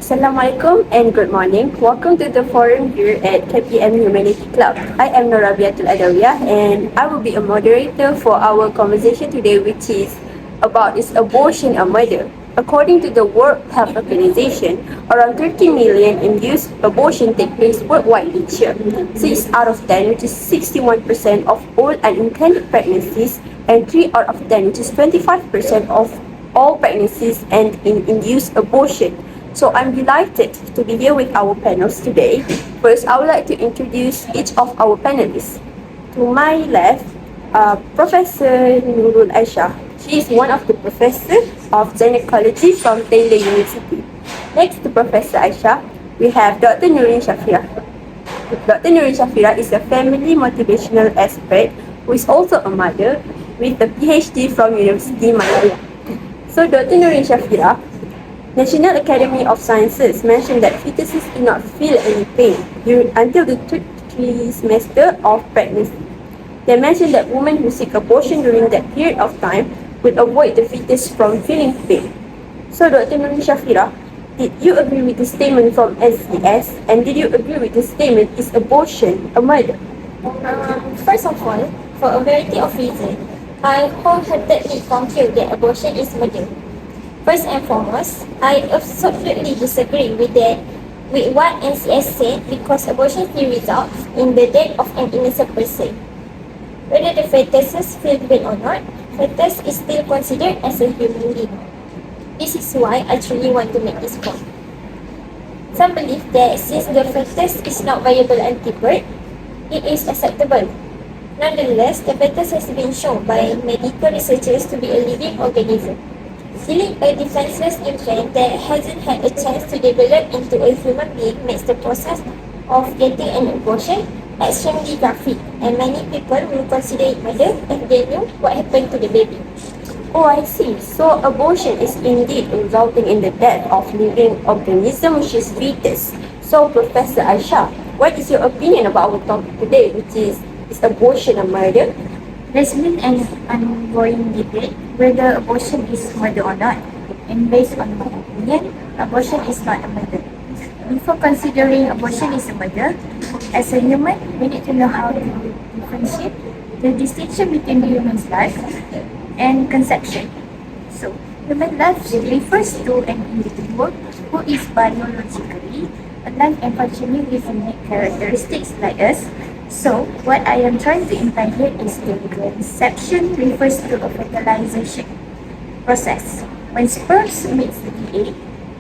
Assalamualaikum and good morning. Welcome to the forum here at KPM Humanity Club. I am Rabiatul Adawiah and I will be a moderator for our conversation today, which is about is abortion a murder? According to the World Health Organization, around 30 million induced abortion take place worldwide each year. 6 out of 10, which is 61% of all unintended pregnancies, and 3 out of 10, which is 25% of all pregnancies end in induced abortion. So I'm delighted to be here with our panels today. First, I would like to introduce each of our panelists. To my left, Professor Nurul Aisyah. She is one of the professors of gynecology from Taylor University. Next to Professor Aisyah, we have Dr. Nurin Syafirah. Dr. Nurin Syafirah is a family motivational expert who is also a mother with a PhD from University Malaya. So Dr. Nurin Syafirah, National Academy of Sciences mentioned that fetuses do not feel any pain until the third trimester of pregnancy. They mentioned that women who seek abortion during that period of time would avoid the fetus from feeling pain. So Dr. Nurin Syafirah, did you agree with the statement from SES, and did you agree with the statement, is abortion a murder? First of all, for a variety of reasons, I wholeheartedly concur that abortion is murder. First and foremost, I absolutely disagree with what NCS said because abortion still results in the death of an innocent person. Whether the fetuses feel pain or not, fetus is still considered as a human being. This is why I truly want to make this point. Some believe that since the fetus is not viable antibirth, it is acceptable. Nonetheless, the fetus has been shown by medical researchers to be a living organism. Killing a defenseless infant that hasn't had a chance to develop into a human being makes the process of getting an abortion extremely graphic, and many people will consider it murder if they knew what happened to the baby. Oh, I see. So abortion is indeed resulting in the death of living organism, which is fetus. So Professor Aisyah, what is your opinion about our topic today, which is abortion a murder? There's been an ongoing debate whether abortion is murder or not, and based on my opinion, abortion is not a murder. Before considering abortion is a murder, as a human, we need to know how to differentiate the distinction between the human's life and conception. So, human life refers to an individual who is biologically alive and functioning with unique characteristics like us. So, what I am trying to imply here is the conception refers to a fertilization process. When sperms meets the egg,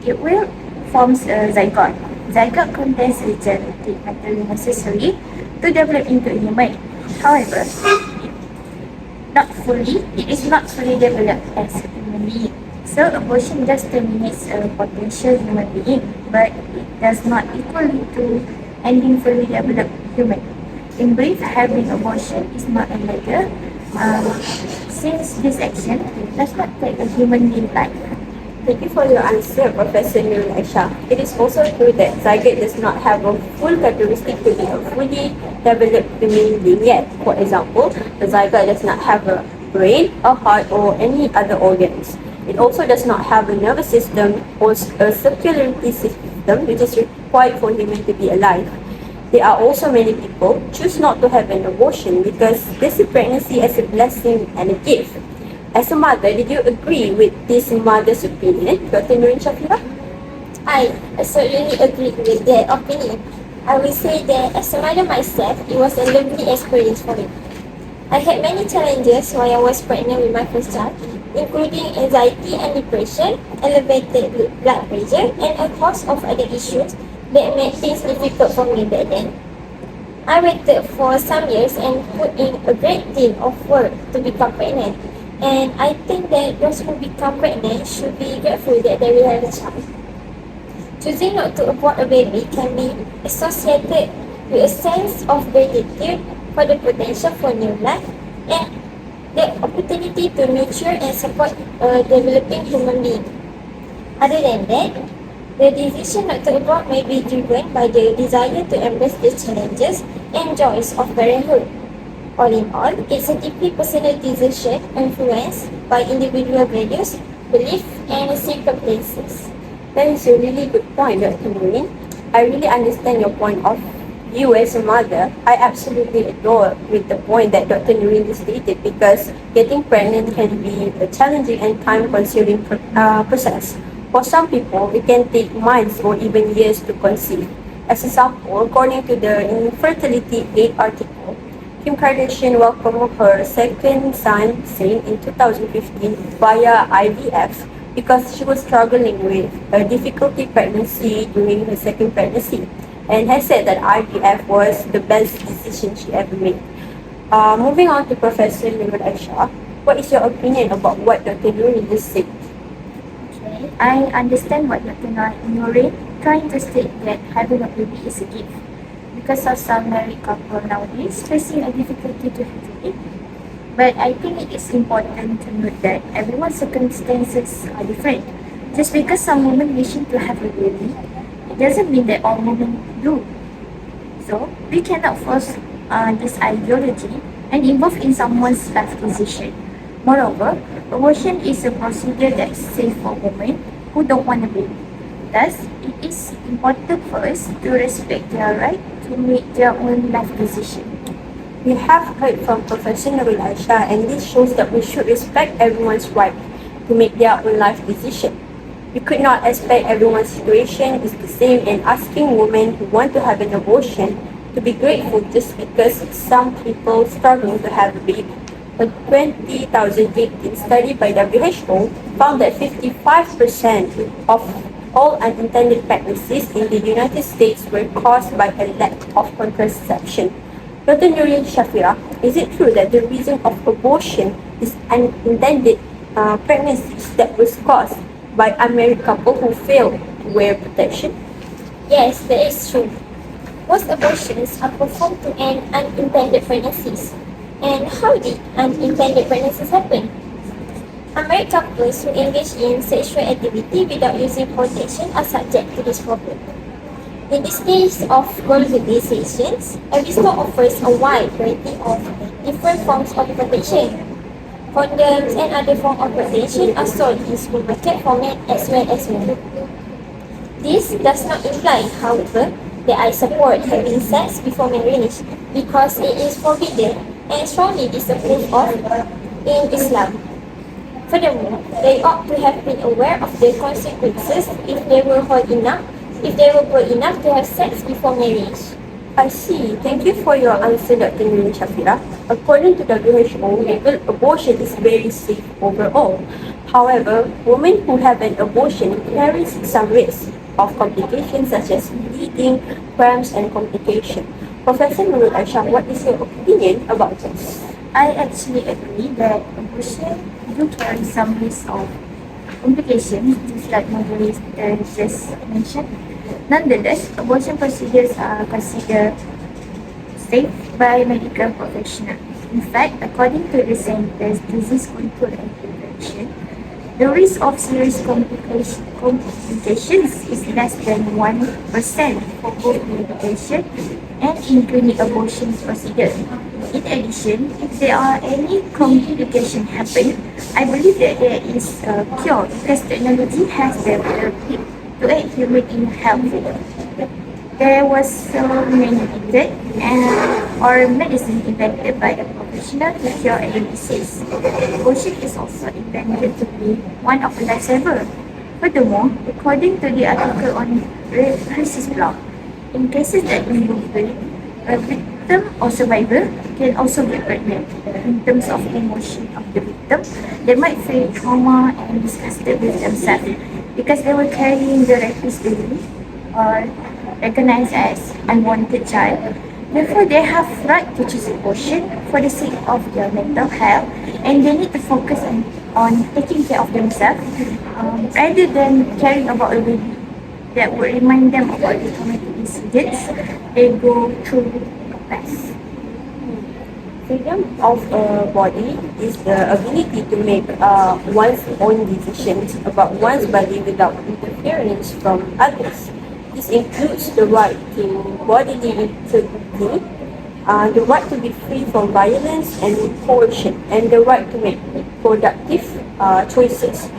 it will forms a zygote. Zygote contains the genetic material necessary to develop into a human. However, it is not fully developed as a human being. So, abortion just terminates a potential human being, but it does not equal to ending fully developed human. In brief, having abortion is not a murder, since this action does not take a human being life. Thank you for your answer, Professor Nurul Aisyah. It is also true that zygote does not have a full characteristic to be a fully developed human being yet. For example, the zygote does not have a brain, a heart, or any other organs. It also does not have a nervous system or a circulatory system, which is required for human to be alive. There are also many people choose not to have an abortion because they see pregnancy as a blessing and a gift. As a mother, did you agree with this mother's opinion, Dr. Nurin Syafirah? I absolutely agree with that opinion. I will say that as a mother myself, it was a lovely experience for me. I had many challenges while I was pregnant with my first child, including anxiety and depression, elevated blood pressure, and a host of other issues that made things difficult for me back then. I waited for some years and put in a great deal of work to become pregnant. And I think that those who become pregnant should be grateful that they will have a child. Choosing not to abort a baby can be associated with a sense of gratitude for the potential for new life and the opportunity to nurture and support a developing human being. Other than that, the decision not to abort may be driven by the desire to embrace the challenges and joys of parenthood. All in all, it's a deeply personal decision influenced by individual values, beliefs, and circumstances. That is a really good point, Dr. Nurin. I really understand your point of view as a mother. I absolutely adore with the point that Dr. Nurin stated because getting pregnant can be a challenging and time-consuming process. For some people, it can take months or even years to conceive. As a example, according to the Infertility Aid article, Kim Kardashian welcomed her second son, Zayn, in 2015 via IVF because she was struggling with a difficulty pregnancy during her second pregnancy and has said that IVF was the best decision she ever made. Moving on to Professor Nurul Aisyah, what is your opinion about what Dr. Nurin just said? Okay, I understand what Dr. Nurin trying to state that having a baby is a gift because of some married couple nowadays facing a difficulty to have a baby. But I think it is important to note that everyone's circumstances are different. Just because some women wishing to have a baby, it doesn't mean that all women do. So we cannot force this ideology and involve in someone's life decision. Moreover, abortion is a procedure that is safe for women who don't want a baby. Thus, it is important for us to respect their right to make their own life decision. We have heard from Professor Nurul Aisyah, and this shows that we should respect everyone's right to make their own life decision. We could not expect everyone's situation is the same, and asking women who want to have an abortion to be grateful just because some people struggling to have a baby. A 2018 study by WHO found that 55% of all unintended pregnancies in the United States were caused by a lack of contraception. Dr. Nurin Syafirah, is it true that the reason of abortion is unintended pregnancies that was caused by unmarried couple who failed to wear protection? Yes, that is true. Most abortions are performed to end unintended pregnancies. And how did unintended pregnancies happen? Unmarried couples who engage in sexual activity without using protection are subject to this problem. In this case of organizations, every store offers a wide variety of different forms of protection. Condoms and other forms of protection are sold in supermarket format as well as women. This does not imply, however, that I support having sex before marriage because it is forbidden and strongly disapproved of in Islam. Furthermore, they ought to have been aware of the consequences if they were bold enough to have sex before marriage. I see. Thank you for your answer, Dr. Nurin Syafirah. According to WHO, legal abortion is very safe overall. However, women who have an abortion carry some risk of complications such as bleeding, cramps, and complications. Professor Nurul Aisyah, what is your opinion about this? I actually agree that abortion do carry some risk of complications, just like Moderator just mentioned. Nonetheless, abortion procedures are considered safe by medical professionals. In fact, according to the Centers Disease Control and Prevention, the risk of serious complications is less than 1% for both medication and in clinic abortion procedures. In addition, if there are any complications happen, I believe that there is a cure because technology has developed it to aid human in health. There was so many methods or medicine invented by a professional to cure any disease. Abortion is also intended to be one of the lifesaver. Furthermore, according to the article on Crisis blog, in cases that involve rape, a victim or survivor can also get pregnant. In terms of emotion of the victim, they might feel trauma and disgusted with themselves because they were carrying the rapist baby or recognized as unwanted child. Therefore, they have right to choose abortion for the sake of their mental health, and they need to focus on taking care of themselves rather than caring about a baby that would remind them about the traumatic incidents they go through the past. Freedom of a body is the ability to make one's own decisions about one's body without interference from others. This includes the right to bodily integrity, the right to be free from violence and coercion, and the right to make productive choices.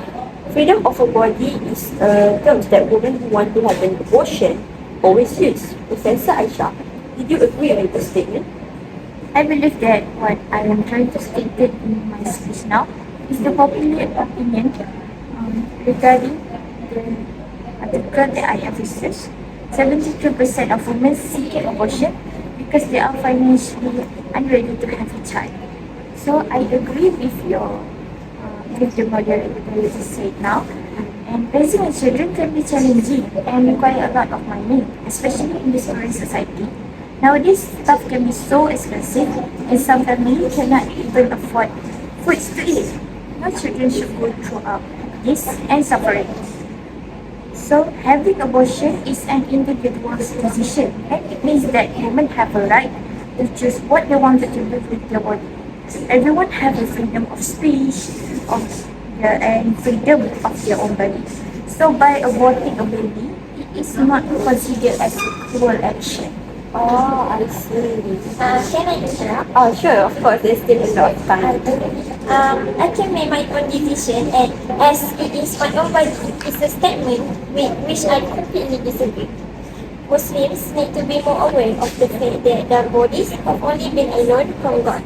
Freedom of a body is a term that women who want to have an abortion always use. Professor Aisyah, did you agree with this statement? I believe that what I am trying to state in my speech now is the popular opinion regarding the article that I have researched. 72% of women seek an abortion because they are financially unready to have a child. So I agree with the moderator you just said now. And raising a children can be challenging and require a lot of money, especially in this current society. Nowadays, stuff can be so expensive and some families cannot even afford foods to eat. No children should go through this and suffering. So, having abortion is an individual's decision, and it means that women have a right to choose what they want to do with their body. Everyone has a freedom of speech, and freedom of their own body. So, by aborting a baby, it is not considered as a cruel action. Oh, I see. Can I interrupt? Oh, sure, of course, there's still a lot of time. I can make my own decision, and as it is my own body, it's a statement with which I completely disagree. Muslims need to be more aware of the fact that their bodies have only been alone from God.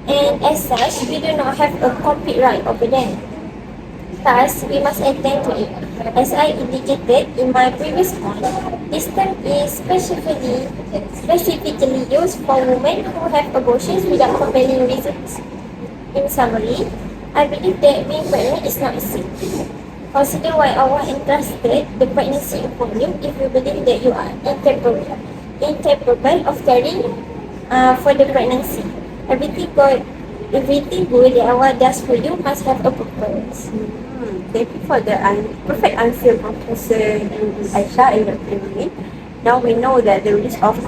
And as such, we do not have a complete right over them. Thus, we must attend to it. As I indicated in my previous point, this term is specifically used for women who have abortions without compelling reasons. In summary, I believe that being pregnant is not a sin. Consider why Allah entrusted the pregnancy upon you if you believe that you are incapable of caring for the pregnancy. Everything good that Allah does for you must have a purpose. Thank you for the perfect answer, Professor Aisyah and Dr. Nurin. Now we know that the risk of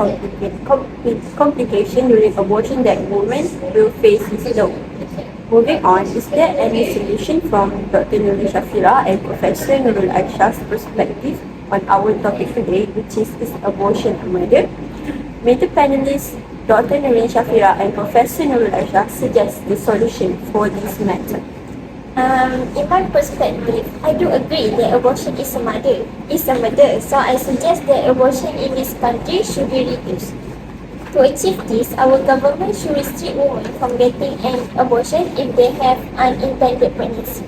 complication during abortion that women will face is low. Moving on, is there any solution from Dr. Nurin Syafirah and Professor Nurul Aisyah's perspective on our topic today, which is abortion a murder? May the panelists, Dr. Nurin Syafirah and Professor Nurul Aisyah, suggest the solution for this matter. In my perspective, I do agree that abortion is a murder. So I suggest that abortion in this country should be reduced. To achieve this, our government should restrict women from getting an abortion if they have unintended pregnancy.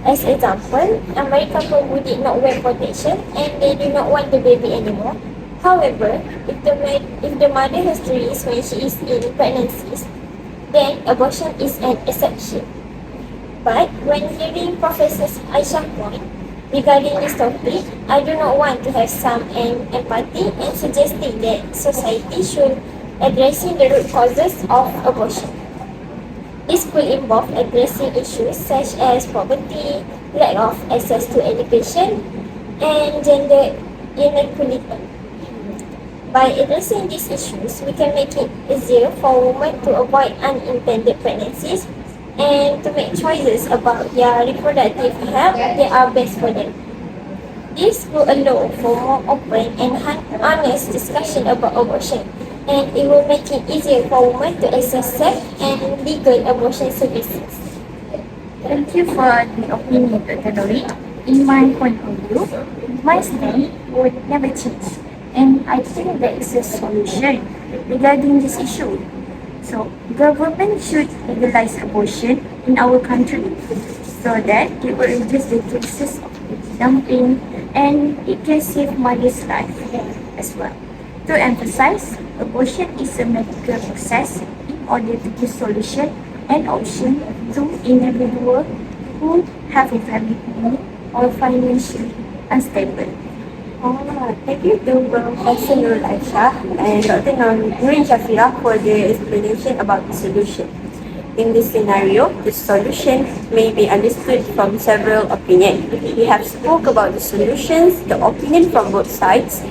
As example, American people who did not wear protection and they do not want the baby anymore. However, if the mother has to risk when she is in pregnancy, then abortion is an exception. But when hearing Professor Aisyah's point regarding this topic, I do not want to have some empathy and suggesting that society should addressing the root causes of abortion. This could involve addressing issues such as poverty, lack of access to education, and gender inequality. By addressing these issues, we can make it easier for women to avoid unintended pregnancies and to make choices about their reproductive health that are best for them. This will allow for more open and honest discussion about abortion, and it will make it easier for women to access safe and legal abortion services. Thank you for the opinion, Dr. Nurin. In my point of view, my stand would never change, and I think there is a solution regarding this issue. So, government should legalize abortion in our country so that it will reduce the cases of dumping and it can save mother's life as well. To emphasize, abortion is a medical process in order to give solution and option to individuals who have a family planning or financially unstable. Thank you to Professor Nurul Aisyah and Dr. Nurin Syafirah for the explanation about the solution. In this scenario, the solution may be understood from several opinions. We have spoke about the solutions, the opinion from both sides,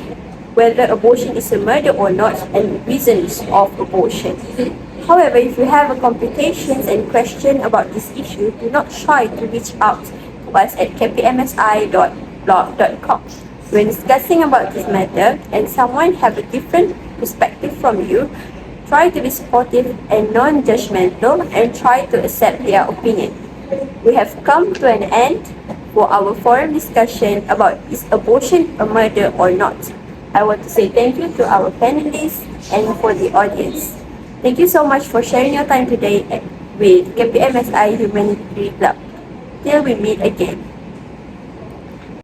whether abortion is a murder or not, and reasons of abortion. However, if you have complications and question about this issue, do not try to reach out to us at kpmsi.blog.com. When discussing about this matter and someone have a different perspective from you, try to be supportive and non-judgmental and try to accept their opinion. We have come to an end for our forum discussion about is abortion a murder or not. I want to say thank you to our panelists and for the audience. Thank you so much for sharing your time today with KPMSI Humanity Club. Till we meet again.